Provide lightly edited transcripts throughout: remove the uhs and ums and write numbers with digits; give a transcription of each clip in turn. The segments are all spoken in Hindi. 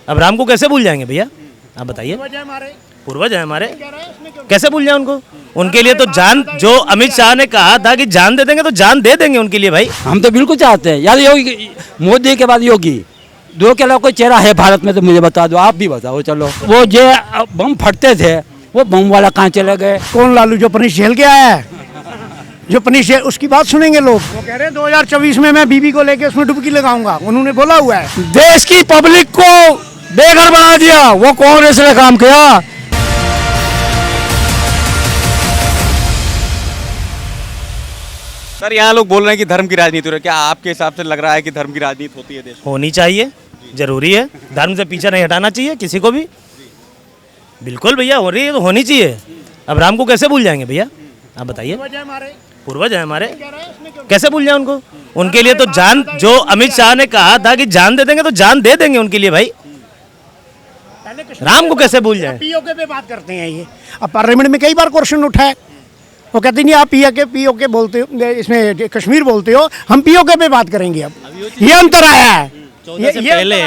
अब राम को कैसे भूल जाएंगे भैया, आप बताइए। पूर्वज है हमारे, कैसे भूल जाए उनको। उनके लिए तो जान, जो अमित शाह ने कहा था कि जान दे देंगे तो जान दे देंगे उनके लिए भाई। हम तो बिल्कुल चाहते हैं यार, योगी मोदी के बाद योगी, दो के अलावा कोई चेहरा है भारत में तो मुझे बता दो, आप भी बताओ। चलो वो जो बम फटते थे वो बम वाला कहाँ चले गए? कौन लालू जो पनिश झेल के आया है, जो पनिश है उसकी बात सुनेंगे लोग। वो कह रहे हैं 2024 में मैं बीबी को लेके उसमें डुबकी लगाऊंगा, उन्होंने बोला हुआ है। देश की पब्लिक को बेघर बना दिया, वो कांग्रेस ने काम किया। सर यहाँ लोग बोल रहे हैं कि धर्म की राजनीति हो रही है, क्या आपके हिसाब से लग रहा है कि धर्म की राजनीति होती है देश में? होनी चाहिए, जरूरी है। धर्म से पीछे नहीं हटाना चाहिए किसी को भी। बिल्कुल भैया, हो रही है तो होनी चाहिए। अब राम को कैसे भूल जाएंगे भैया, आप बताइए। पूर्वज है हमारे, कैसे भूल जाए उनको। उनके लिए तो जान, जो अमित शाह ने कहा था कि जान दे देंगे तो जान दे देंगे उनके लिए भाई। राम को कैसे भूल जाए। पीओके पे बात करते हैं ये, अब पार्लियामेंट में कई बार क्वेश्चन उठा है, वो कहते नहीं आप पीओके बोलते हो, इसमें कश्मीर बोलते हो, हम पीओके पे बात करेंगे। अब ये अंतर आया है। 14 से पहले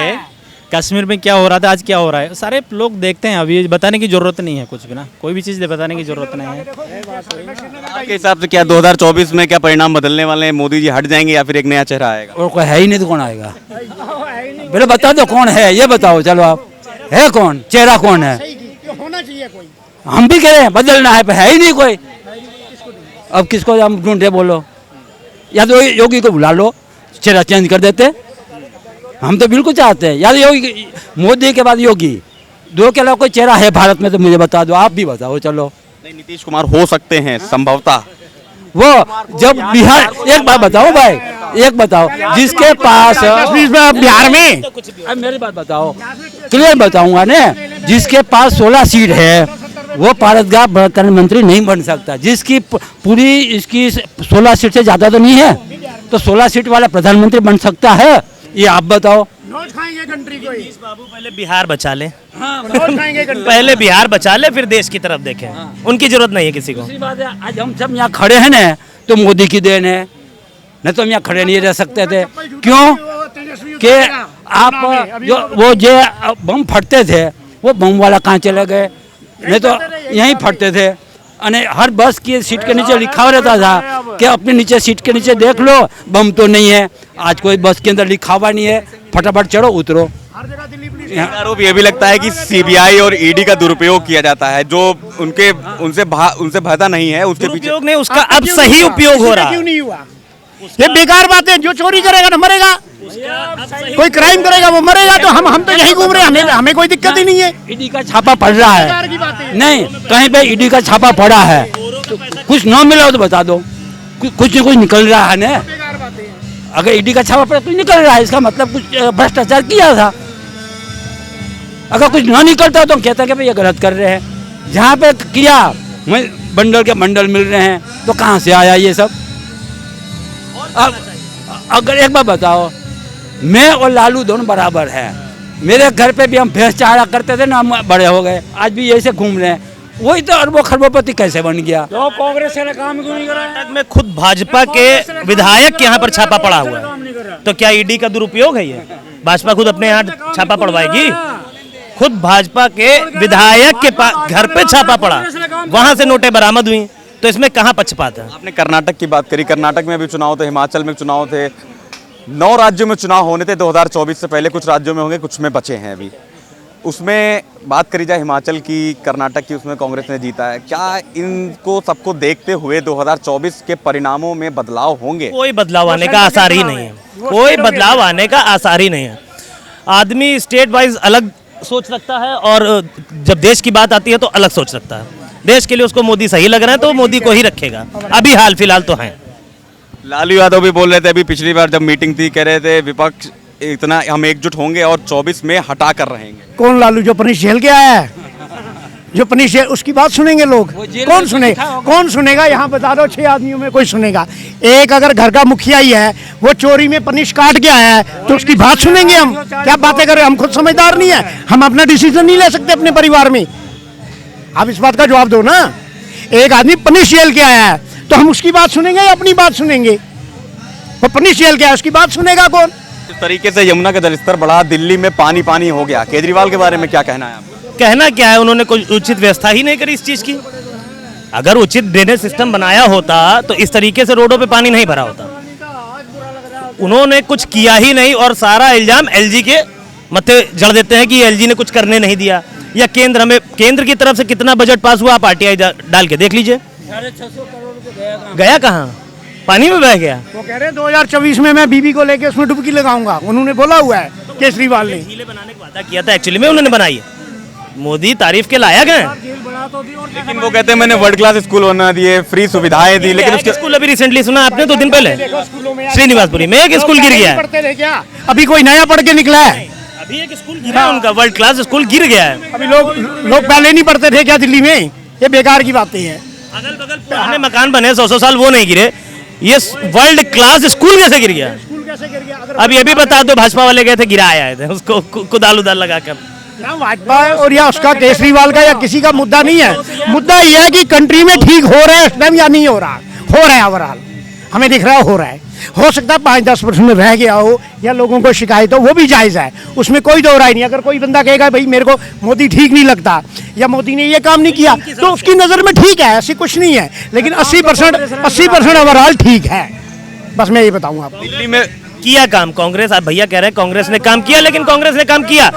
कश्मीर में क्या हो रहा था, आज क्या हो रहा है, सारे लोग देखते हैं। अभी बताने की जरूरत नहीं है कुछ भी ना, कोई भी चीज़ बताने की जरूरत नहीं है। आपके हिसाब से क्या 2024 में क्या परिणाम बदलने वाले हैं? मोदी जी हट जाएंगे या फिर एक नया चेहरा आएगा? और कोई है ही नहीं तो कौन आएगा? पहले बता दो कौन है, ये बताओ। चलो आप, है कौन, चेहरा कौन है? होना चाहिए कोई। हम भी कह रहे हैं बदलना है, पर है ही नहीं कोई। अब किसको हम ढूंढे बोलो, या तो योगी को बुला लो, चेहरा चेंज कर देते। हम तो बिल्कुल चाहते हैं यार, योगी मोदी के बाद योगी, दो के अलावा कोई चेहरा है भारत में तो मुझे बता दो, आप भी बताओ। चलो नहीं, नीतीश कुमार हो सकते हैं संभवतः। वो जब बिहार, एक बात बताओ भाई, एक बताओ, जिसके पास बिहार में, अब मेरी बात बताओ, क्लियर बताऊंगा ना, जिसके पास 16 सीट है वो पारदर्शी प्रधानमंत्री नहीं बन सकता। जिसकी पूरी इसकी 16 सीट से ज्यादा तो नहीं है, तो 16 सीट वाला प्रधानमंत्री बन सकता है, ये आप बताओ। नोट खाएंगे कंट्री को। बाबू पहले बिहार बचा ले, नोट खाएंगे कंट्री। पहले बिहार बचा ले, फिर देश की तरफ देखें। उनकी जरूरत नहीं है किसी को। दूसरी बात है, आज हम सब यहाँ खड़े हैं ना, तो मोदी की देन है, नहीं तो हम यहाँ खड़े नहीं रह सकते थे। क्यों कि आप वो जो बम फटते थे वो बम वाला कहाँ चले गए? नहीं तो यहीं फटते थे। अने हर बस की सीट के नीचे लिखा रहता था कि अपने नीचे सीट के नीचे देख लो बम तो नहीं है। आज कोई बस के अंदर लिखा हुआ नहीं है, फटाफट चढ़ो उतरो। आरोप ये भी लगता है कि सीबीआई और ईडी का दुरुपयोग किया जाता है, जो उनसे भयता नहीं है, उसके पीछे उपयोग नहीं, उसका अब सही उपयोग हो रहा क्यों है। नहीं हुआ? ये बेकार बात है। जो चोरी करेगा ना मरेगा, कोई क्राइम करेगा वो मरेगा। तो हम तो यही घूम रहे हैं, हमें कोई दिक्कत ही नहीं है। ईडी का छापा पड़ रहा है, नहीं कहीं पे ईडी का छापा पड़ा है तो कुछ ना मिला हो तो बता दो, कुछ न कुछ निकल रहा है ना। अगर ईडी का छापा पड़ा कुछ निकल रहा है, इसका मतलब कुछ भ्रष्टाचार किया था। अगर कुछ ना निकलता तो कहता कि भाई ये गलत कर रहे हैं। जहाँ पे किया बंडल के बंडल मिल रहे हैं, तो कहाँ से आया ये सब? अब अगर एक बार बताओ, मैं और लालू दोनों बराबर हैं। मेरे घर पे भी हम भैंस चारा करते थे ना, हम बड़े हो गए, आज भी ऐसे घूम रहे हैं। वही तो अरबों खरबोपति कैसे बन गया? तो कांग्रेस ने काम क्यों नहीं करा? कर्नाटक में खुद भाजपा के विधायक के यहाँ पर छापा पड़ा हुआ है, तो क्या ईडी का दुरुपयोग है ये? भाजपा खुद अपने यहाँ छापा पड़वाएगी? खुद भाजपा के विधायक के घर पे छापा पड़ा, वहां से नोटें बरामद हुई, तो इसमें कहाँ पक्षपात है? आपने कर्नाटक की बात करी, कर्नाटक में भी चुनाव थे, हिमाचल में चुनाव थे, 9 राज्यों में चुनाव होने थे 2024 से पहले। कुछ राज्यों में होंगे, कुछ में बचे हैं अभी। उसमें बात करी जाए हिमाचल की, कर्नाटक की, उसमें कांग्रेस ने जीता है। क्या इनको सबको देखते हुए 2024 के परिणामों में बदलाव होंगे? कोई बदलाव आने का आसार ही नहीं है, कोई बदलाव आने का आसार ही नहीं है। आदमी स्टेट वाइज अलग सोच सकता है, और जब देश की बात आती है तो अलग सोच सकता है। देश के लिए उसको मोदी सही लग रहा है तो मोदी को ही रखेगा, अभी हाल फिलहाल तो है। लालू यादव भी बोल रहे थे अभी, पिछली बार जब मीटिंग थी, कह रहे थे विपक्ष इतना हम एकजुट होंगे और 24 में हटा कर रहेंगे। कौन लालू जो पनिश झेल के आया है, जो पनिश है उसकी बात सुनेंगे लोग। कौन सुनेगा? कौन सुनेगा? यहाँ बता दो 6 आदमियों में कोई सुनेगा? एक अगर घर का मुखिया ही है, वो चोरी में पनिश काट के आया है, तो उसकी बात सुनेंगे हम? क्या बातें करें? हम खुद समझदार नहीं है, हम अपना डिसीजन नहीं ले सकते अपने परिवार में। आप इस बात का जवाब दो ना। एक आदमी पनिश झेल के आया है तो हम उसकी बात सुनेंगे या अपनी बात सुनेंगे? वो पनिश झेल के आया, उसकी बात सुनेगा कौन? जिस तरीके से यमुना का जलस्तर बढ़ा, दिल्ली में पानी पानी हो गया, केजरीवाल के बारे में क्या कहना है आपका? कहना क्या है, उन्होंने कोई उचित व्यवस्था ही नहीं करी इस चीज़ की। अगर उचित ड्रेनेज सिस्टम बनाया होता तो इस तरीके से रोडों पे पानी नहीं भरा होता। उन्होंने कुछ किया ही नहीं और सारा इल्जाम एलजी के मत्थे जड़ देते हैं कि एलजी ने कुछ करने नहीं दिया, या केंद्र की तरफ से कितना बजट पास हुआ आप आरटीआई डाल के देख लीजिए। 650 करोड़ गया कहाँ? पानी में बह गया। वो कह रहे हैं 2024 में मैं बीबी को लेके उसमें डुबकी लगाऊंगा, उन्होंने बोला हुआ है केजरीवाल ने। झीलें बनाने का वादा किया था, एक्चुअली में उन्होंने बनाई है। मोदी तारीफ के लायक हैं। लेकिन वो कहते हैं मैंने वर्ल्ड क्लास स्कूल बना दिए, फ्री सुविधाएं दी, लेकिन उसके स्कूल अभी रिसेंटली सुना आपने 2 दिन पहले श्रीनिवासपुरी में एक स्कूल गिर गया है। पढ़ते थे क्या? अभी कोई नया पढ़ के निकला है? अभी एक स्कूल गिरा है उनका, वर्ल्ड क्लास स्कूल गिर गया है। अभी लोग पहले नहीं पढ़ते थे क्या दिल्ली में? ये बेकार की बातें हैं। अगल बगल पुराने मकान बने 100 साल, वो नहीं गिरे। ये वर्ल्ड क्लास स्कूल कैसे गिर गया? स्कूल कैसे गिर गया? अब ये भी बता दो, भाजपा वाले गए थे गिराए आए थे उसको कुदाल उदाल लगाकर। या वाजपेयी और या उसका केजरीवाल का या किसी का मुद्दा नहीं है। मुद्दा यह है कि कंट्री में ठीक हो रहा है इस टाइम या नहीं हो रहा। हो रहा है ओवरऑल, हमें दिख रहा है हो रहा है। हो सकता है 5-10% में रह गया हो या लोगों को शिकायत हो, वो भी जायज़ है, उसमें कोई दो राय नहीं। अगर कोई बंदा कहेगा भाई मेरे को मोदी ठीक नहीं लगता या मोदी ने ये काम नहीं किया, तो उसकी नज़र में ठीक है, ऐसी कुछ नहीं है। लेकिन 80% ओवरऑल ठीक है। बस मैं ये बताऊंगा आपको। दिल्ली में किया काम कांग्रेस, आप भैया कह रहे हैं कांग्रेस ने काम किया, लेकिन कांग्रेस ने काम किया,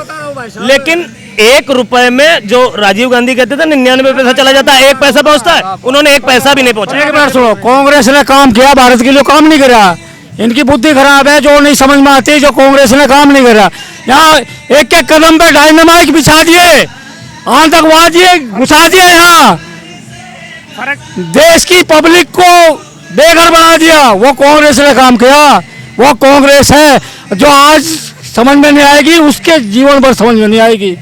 लेकिन 1 रुपए में जो राजीव गांधी कहते थे 99 पैसा चला जाता है, 1 पैसा पहुंचता है, उन्होंने 1 पैसा भी नहीं पहुंचा। एक बार सुनो, कांग्रेस ने काम किया, भारत के लिए काम नहीं करा। इनकी बुद्धि खराब है, जो नहीं समझ में आती, जो कांग्रेस ने काम नहीं करा। यहाँ एक एक कदम पे डायनामाइट बिछा दिए, आतंकवादी घुसा दिए, यहाँ देश की पब्लिक को बेघर बना दिया। वो कांग्रेस ने काम किया, वो कांग्रेस है जो आज समझ में नहीं आएगी, उसके जीवन भर समझ में नहीं आएगी।